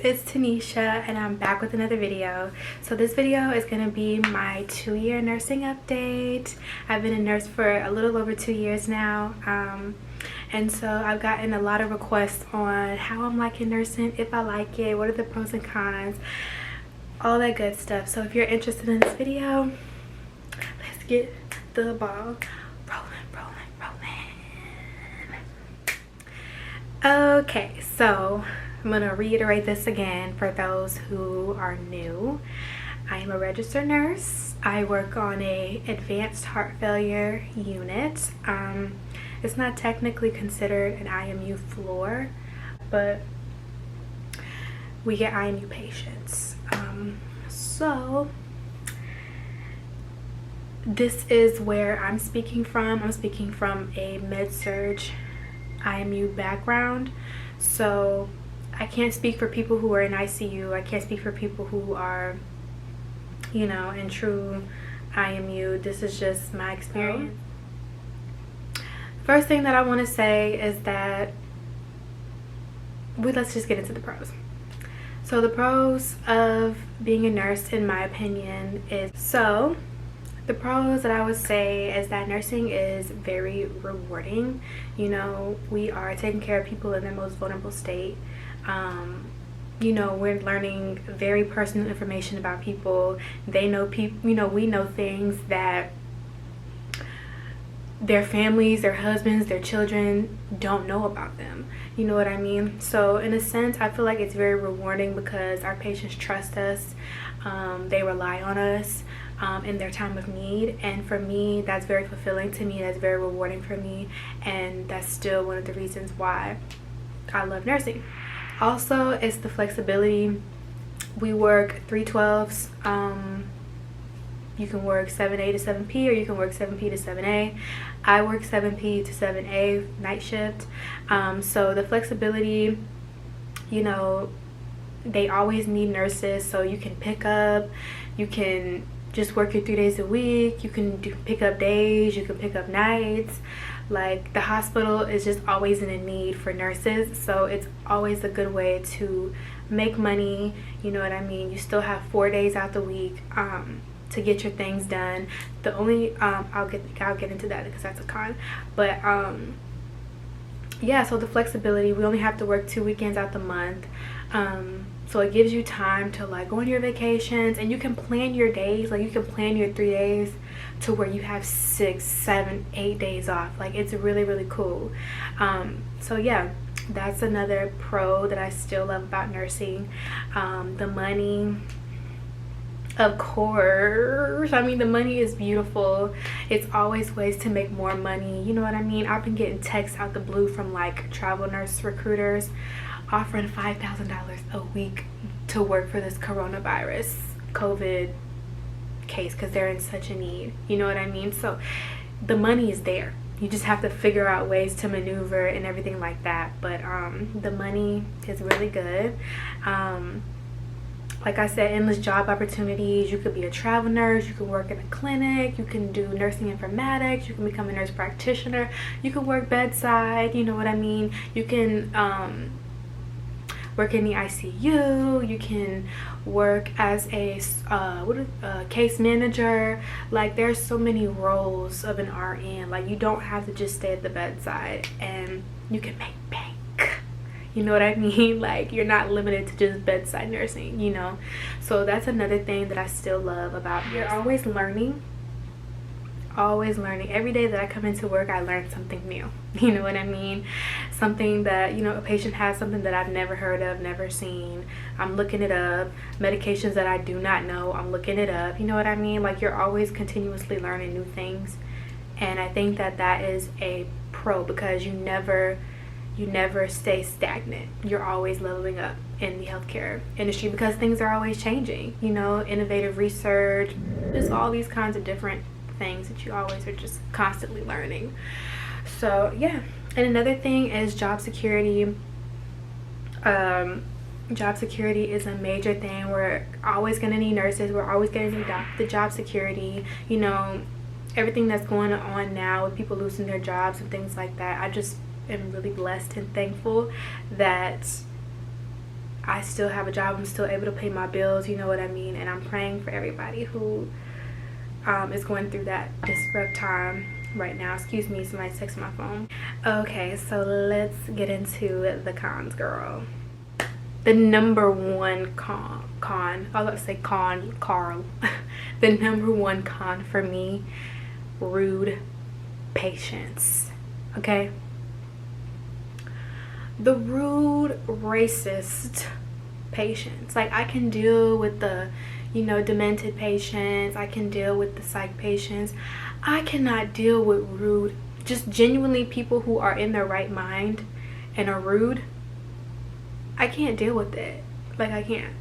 it's Tanisha and I'm back with another video. So this video is going to be my 2-year nursing update. I've been a nurse for a little over 2 years now, and so I've gotten a lot of requests on how I'm liking nursing, if I like it, what are the pros and cons, all that good stuff. So if you're interested in this video, let's get the ball rolling. Okay, so I'm going to reiterate this again for those who are new. I am a registered nurse. I work on a advanced heart failure unit. It's not technically considered an IMU floor, but we get IMU patients. So this is where I'm speaking from. I'm speaking from a med-surg IMU background, so I can't speak for people who are in ICU. I can't speak for people who are, you know, in true IMU. This is just my experience. First thing that I want to say is that let's just get into the pros. So the pros of being a nurse, in my opinion, the pros that I would say is that nursing is very rewarding. You know, we are taking care of people in their most vulnerable state. You know, we're learning very personal information about people. They know people, you know, we know things that their families, their husbands, their children don't know about them. You know what I mean? So in a sense, I feel like it's very rewarding because our patients trust us. They rely on us in their time of need, and for me, that's very fulfilling to me. That's very rewarding for me, and that's still one of the reasons why I love nursing. Also, it's the flexibility. We work 3/12s. You can work 7A to 7P, or you can work 7P to 7A. I work 7P to 7A night shift. So the flexibility, you know, they always need nurses, so you can pick up, you can just work your 3 days a week, you can pick up days, you can pick up nights. Like, the hospital is just always in a need for nurses, so it's always a good way to make money. You know what I mean? You still have 4 days out the week to get your things done. The only I'll get into that because that's a con, but yeah, so the flexibility, we only have to work 2 weekends out the month. So it gives you time to like go on your vacations, and you can plan your days. Like, you can plan your 3 days to where you have 6, 7, 8 days off. Like, it's really cool. So yeah, that's another pro that I still love about nursing. The money, of course. I mean, the money is beautiful. It's always ways to make more money. You know what I mean? I've been getting texts out the blue from like travel nurse recruiters offering $5,000 a week to work for this coronavirus COVID case because they're in such a need. You know what I mean? So the money is there. You just have to figure out ways to maneuver and everything like that. But the money is really good. Like I said, endless job opportunities. You could be a travel nurse, you can work in a clinic, you can do nursing informatics, you can become a nurse practitioner, you can work bedside, you know what I mean? You can work in the ICU, you can work as a case manager. Like, there's so many roles of an RN. Like, you don't have to just stay at the bedside, and you can make bank. You know what I mean? Like, you're not limited to just bedside nursing, you know? So that's another thing that I still love about nursing. You're always learning. Always learning. Every day that I come into work, I learn something new. You know what I mean? Something that, you know, a patient has something that I've never heard of, never seen. I'm looking it up. Medications that I do not know, I'm looking it up. You know what I mean? Like, you're always continuously learning new things. And I think that that is a pro, because you never stay stagnant. You're always leveling up in the healthcare industry because things are always changing. You know, innovative research, just all these kinds of different things that you always are just constantly learning. So yeah. And another thing is job security. Job security is a major thing. We're always going to need nurses. We're always going to need the job security. You know, everything that's going on now with people losing their jobs and things like that, I just am really blessed and thankful that I still have a job. I'm still able to pay my bills, you know what I mean? And I'm praying for everybody who is going through this rough time right now. Excuse me, somebody's texting my phone. Okay, so let's get into the cons, girl. The number one con I was about to say Carl. The number one con for me, rude patients. Okay, the rude, racist patients. Like, I can deal with the, you know, demented patients, I can deal with the psych patients. I cannot deal with rude, just genuinely people who are in their right mind and are rude. I can't deal with it. Like, I can't.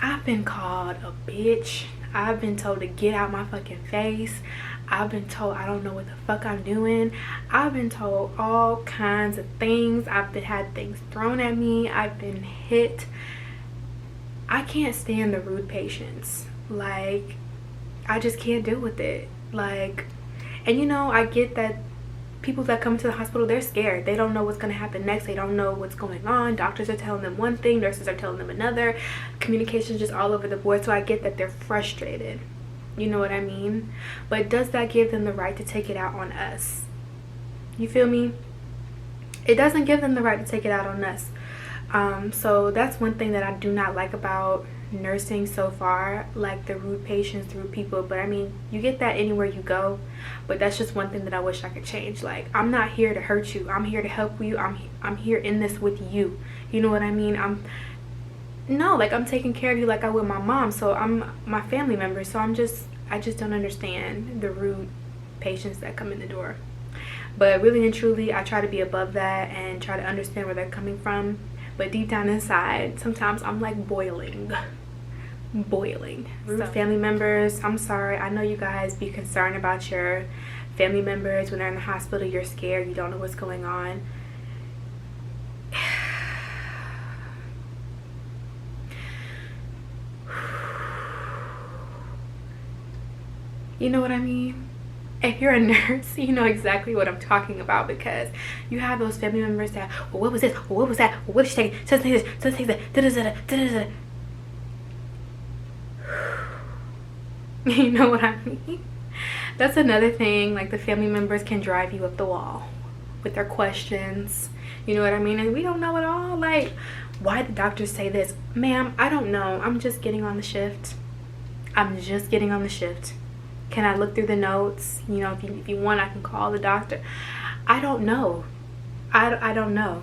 I've been called a bitch. I've been told to get out my fucking face. I've been told I don't know what the fuck I'm doing. I've been told all kinds of things. I've had things thrown at me. I've been hit. I can't stand the rude patients. Like, I just can't deal with it. Like, and you know, I get that people that come to the hospital, they're scared. They don't know what's going to happen next. They don't know what's going on. Doctors are telling them one thing, nurses are telling them another. Communication is just all over the board. So I get that they're frustrated. You know what I mean? But does that give them the right to take it out on us? You feel me? It doesn't give them the right to take it out on us. So that's one thing that I do not like about nursing so far, like the rude patients, rude people. But I mean, you get that anywhere you go, but that's just one thing that I wish I could change. Like, I'm not here to hurt you. I'm here to help you. I'm here in this with you. You know what I mean? I'm taking care of you like I would my mom. So I'm my family member. So I just don't understand the rude patients that come in the door. But really and truly, I try to be above that and try to understand where they're coming from. But deep down inside, sometimes I'm like boiling. Rude family members, I'm sorry. I know you guys be concerned about your family members when they're in the hospital. You're scared. You don't know what's going on. You know what I mean? If you're a nurse, you know exactly what I'm talking about, because you have those family members that, well, what was this? Well, what was that? Well, what did she take? Just take this. Just take that. You know what I mean? That's another thing. Like, the family members can drive you up the wall with their questions. You know what I mean? And we don't know it all. Like, why did doctors say this? Ma'am, I don't know. I'm just getting on the shift. Can I look through the notes? You know, if you want, I can call the doctor. I don't know. I don't know.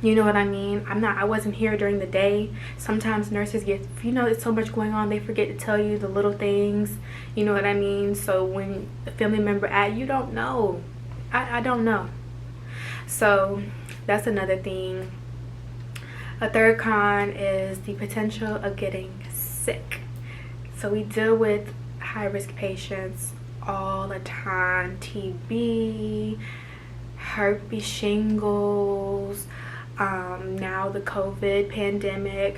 You know what I mean? I wasn't here during the day. Sometimes nurses get, you know, there's so much going on, they forget to tell you the little things. You know what I mean? So when a family member you don't know. I don't know. So that's another thing. A third con is the potential of getting sick. So we deal with high-risk patients all the time. TB, herpes, shingles, now the COVID pandemic.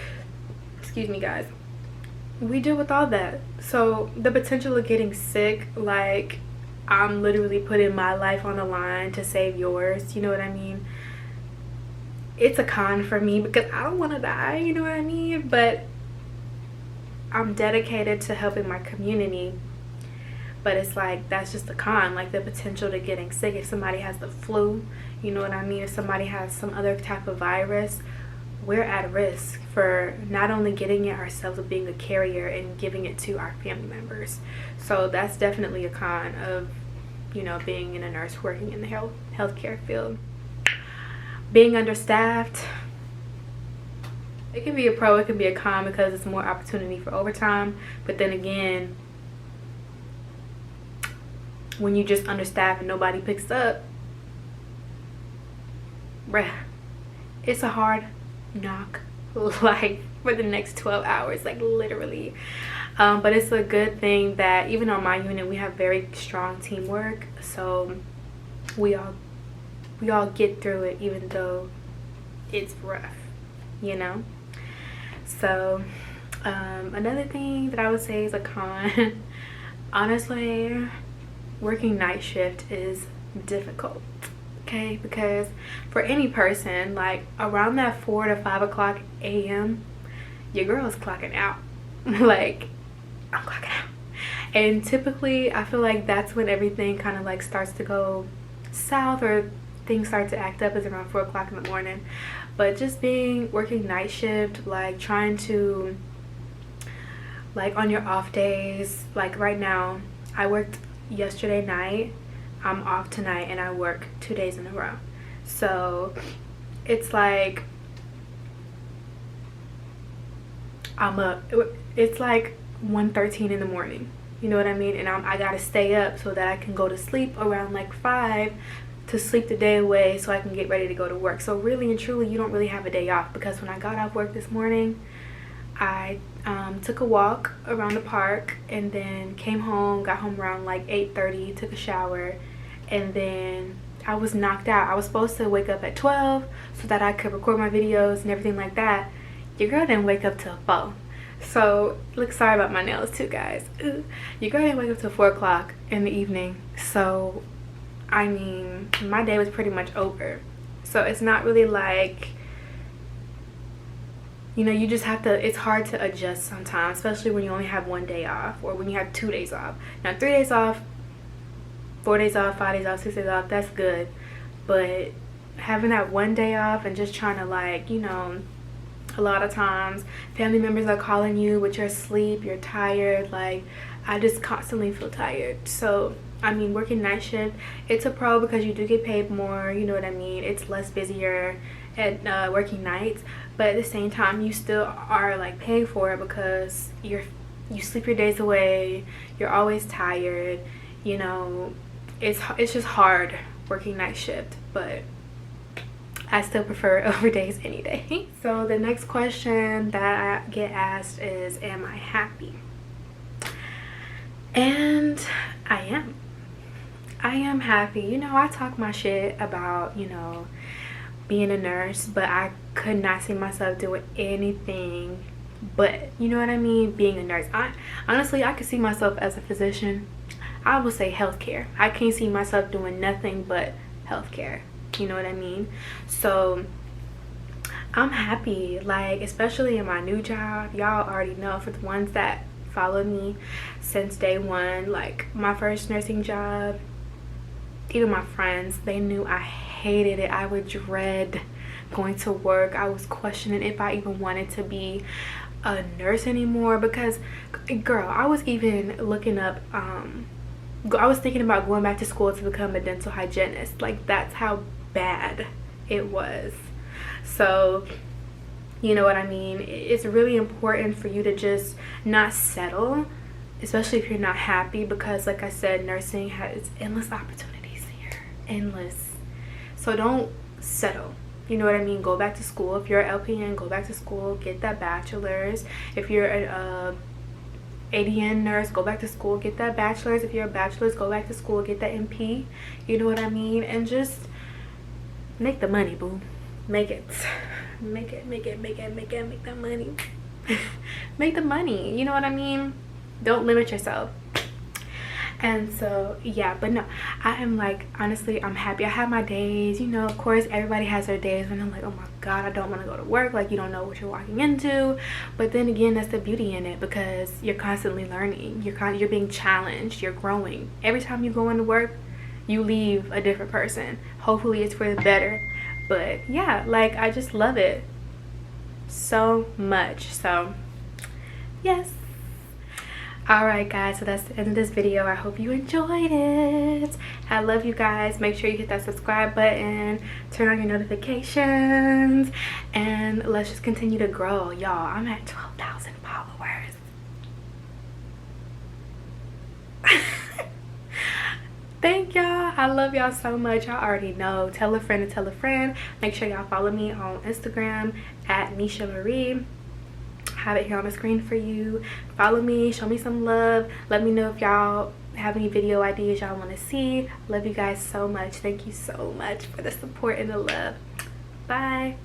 Excuse me, guys. We deal with all that. So the potential of getting sick, like, I'm literally putting my life on the line to save yours. You know what I mean? It's a con for me because I don't want to die. You know what I mean? But I'm dedicated to helping my community. But it's like, that's just a con. Like, the potential to getting sick. If somebody has the flu, you know what I mean? If somebody has some other type of virus, we're at risk for not only getting it ourselves, but being a carrier and giving it to our family members. So that's definitely a con of, you know, being a nurse working in the healthcare field. Being understaffed, it can be a pro, it can be a con, because it's more opportunity for overtime. But then again, when you just understaffed and nobody picks up, bruh, it's a hard knock life for the next 12 hours, like, literally. But it's a good thing that even on my unit, we have very strong teamwork. So we all get through it, even though it's rough, you know. So another thing that I would say is a con, honestly, working night shift is difficult. okay? Because for any person, like around that 4 to 5 o'clock a.m., your girl is clocking out. Like, I'm clocking out. And typically I feel like that's when everything kind of like starts to go south, or things start to act up, is around 4 o'clock in the morning. But just working night shift, like trying to, like on your off days, like right now I worked yesterday night, I'm off tonight, and I work 2 days in a row. So it's like I'm up, it's like 1:13 in the morning, you know what I mean? And I gotta stay up so that I can go to sleep around like 5 to sleep the day away so I can get ready to go to work. So really and truly, you don't really have a day off, because when I got off work this morning, I took a walk around the park, and then came home, got home around like 8:30, took a shower, and then I was knocked out. I was supposed to wake up at 12 so that I could record my videos and everything like that. Your girl didn't wake up till 4. So look, sorry about my nails too, guys. Your girl didn't wake up till 4 o'clock in the evening. So I mean, my day was pretty much over. So it's not really like, you know, you just have to, it's hard to adjust sometimes, especially when you only have 1 day off, or when you have 2 days off. Now 3 days off, 4 days off, 5 days off, 6 days off, that's good. But having that 1 day off and just trying to, like, you know, a lot of times family members are calling you with your sleep, you're tired. Like, I just constantly feel tired. So I mean, working night shift, it's a pro because you do get paid more, you know what I mean? It's less busier at working nights, but at the same time you still are like paying for it, because you sleep your days away, you're always tired, you know. It's just hard working night shift, but I still prefer it over days any day. So the next question that I get asked is, am I happy? And I am happy. You know, I talk my shit about, you know, being a nurse, but I could not see myself doing anything but, you know what I mean, being a nurse. Honestly, I could see myself as a physician. I would say healthcare. I can't see myself doing nothing but healthcare, you know what I mean? So I'm happy, like, especially in my new job. Y'all already know, for the ones that followed me since day one, like my first nursing job, even my friends, they knew I hated it. I would dread going to work. I was questioning if I even wanted to be a nurse anymore, because girl, I was even looking up, I was thinking about going back to school to become a dental hygienist. Like, that's how bad it was. So you know what I mean? It's really important for you to just not settle, especially if you're not happy, because like I said, nursing has endless opportunities here, endless. So don't settle, you know what I mean? Go back to school. If you're an LPN, go back to school, get that bachelor's. If you're an ADN nurse, go back to school, get that bachelor's. If you're a bachelor's, go back to school, get that MP, you know what I mean? And just make the money, boo. Make it make that money. Make the money, you know what I mean? Don't limit yourself. And so yeah, but no, I am, like, honestly, I'm happy. I have my days, you know, of course everybody has their days when I'm like, oh my god, I don't want to go to work. Like, you don't know what you're walking into. But then again, that's the beauty in it, because you're constantly learning, you're being challenged, you're growing. Every time you go into work, you leave a different person. Hopefully it's for the better. But yeah, like, I just love it so much. So yes. Alright guys, so that's the end of this video. I hope you enjoyed it. I love you guys. Make sure you hit that subscribe button, turn on your notifications, and let's just continue to grow. Y'all, I'm at 12,000 followers. Thank y'all. I love y'all so much. Y'all already know. Tell a friend to tell a friend. Make sure y'all follow me on Instagram at Nisha Marie. Have it here on the screen for you. Follow me, show me some love. Let me know if y'all have any video ideas y'all want to see. Love you guys so much. Thank you so much for the support and the love. Bye.